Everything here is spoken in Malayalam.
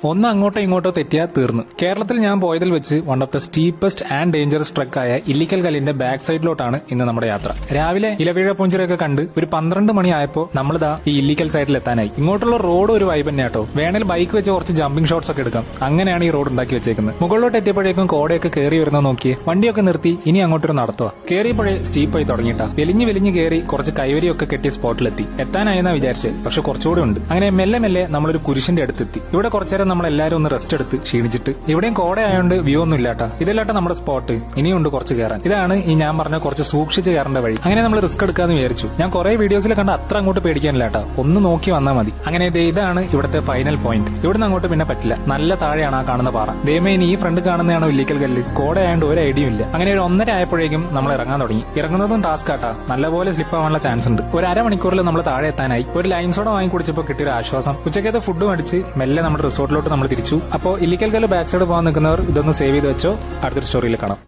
ഒന്ന് അങ്ങോട്ടോ ഇങ്ങോട്ടോ തെറ്റിയാൽ തീർന്നു. കേരളത്തിൽ ഞാൻ പോയതിൽ വെച്ച് one of the steepest and dangerous ട്രക്കായ ഇല്ലിക്കൽ കല്ലിന്റെ ബാക്ക് സൈഡിലോട്ടാണ് ഇന്ന് നമ്മുടെ യാത്ര. രാവിലെ ഇലവീഴ പൂഞ്ചിറയൊക്കെ കണ്ട് ഒരു 12 മണിയായപ്പോൾ നമ്മളിതാ ഈ ഇല്ലിക്കൽ സൈഡിൽ എത്താനായി. ഇങ്ങോട്ടുള്ള റോഡ് ഒരു വൈബ് തന്നെ കേട്ടോ. വേണേൽ ബൈക്ക് വെച്ച് കുറച്ച് ജമ്പിംഗ് ഷോട്ട്സ് ഒക്കെ എടുക്കാം. അങ്ങനെയാണ് ഈ റോഡ് ഉണ്ടാക്കി വെച്ചേക്കുന്നത്. മുകളിലോട്ട് എത്തിയപ്പോഴേക്കും കോടയൊക്കെ കയറി വരുന്നത് നോക്കിയേ. വണ്ടിയൊക്കെ നിർത്തി ഇനി അങ്ങോട്ടൊരു നടത്തുക. കയറിയപ്പോഴേ സ്റ്റീപ്പായി തുടങ്ങിയിട്ടാ. വലിഞ്ഞു കയറി കുറച്ച് കൈവരിയൊക്കെ കെട്ടിയ സ്പോട്ടിലെത്തി. എത്താനായെന്നാ വിചാരിച്ചത്, പക്ഷെ കുറച്ചുകൂടെ ഉണ്ട്. അങ്ങനെ മെല്ലെ മെല്ലെ നമ്മളൊരു കുരിശിന്റെ അടുത്തെത്തി. ഇവിടെ കുറച്ചേരം നമ്മളെല്ലാരും ഒന്ന് റെസ്റ്റ് എടുത്ത് ക്ഷീണിച്ചിട്ട്. ഇവിടെയും കോട ആയതുകൊണ്ട് വ്യൂ ഒന്നും ഇല്ലാട്ടാ. ഇതല്ലാട്ട നമ്മുടെ സ്പോട്ട്. ഇനിയുണ്ട് കുറച്ച് കയറാൻ. ഇതാണ് ഈ ഞാൻ പറഞ്ഞ കുറച്ച് സൂക്ഷിച്ച് കയറേണ്ട വഴി. അങ്ങനെ നമ്മൾ റിസ്ക് എടുക്കാന്ന് വിചാരിച്ചു. ഞാൻ കുറെ വീഡിയോസിൽ കണ്ട അത്ര അങ്ങോട്ട് പേടിക്കാനില്ലാട്ടാ. ഒന്ന് നോക്കി വന്നാൽ മതി. അങ്ങനെ ഇതാണ് ഇവിടുത്തെ ഫൈനൽ പോയിന്റ്. ഇവിടുന്ന് അങ്ങോട്ട് പിന്നെ പറ്റില്ല. നല്ല താഴെയാണ് ആ കാണുന്ന പാറ. ദൈവമേ ഇനി ഈ ഫ്രണ്ട് കാണുന്നതാണോ ഇല്ലിക്കൽ കല്ല്. കോട ആയതുകൊണ്ട് ഒരു ഐഡിയ ഇല്ല. അങ്ങനെ ഒരു 1:30 ആയപ്പോഴേക്കും നമ്മൾ ഇറങ്ങാൻ തുടങ്ങി. ഇറങ്ങുന്നതും ടാസ്ക് ആട്ടാ. നല്ലപോലെ സ്ലിപ്പ് ആവാനുള്ള ചാൻസ് ഉണ്ട്. ഒരു അരമണിക്കൂറിൽ നമ്മൾ താഴെ എത്താനായി. ഒരു ലൈൻ സോഡ വാങ്ങി കുടിച്ചപ്പോൾ കിട്ടിയൊരു ആശ്വാസം. ഉച്ചക്കത്തെ ഫുഡും അടിച്ച് മെല്ലെ നമ്മുടെ റിസോർട്ടിലോട്ട് നമ്മൾ തിരിച്ചു. അപ്പോൾ ഇല്ലിക്കൽ കല്ല് ബാക്ക് സൈഡ് പോകാൻ നിൽക്കുന്നവർ ഇതൊന്ന് സേവ് ചെയ്ത് വെച്ചോ. അടുത്തൊരു സ്റ്റോറിയിൽ കാണാം.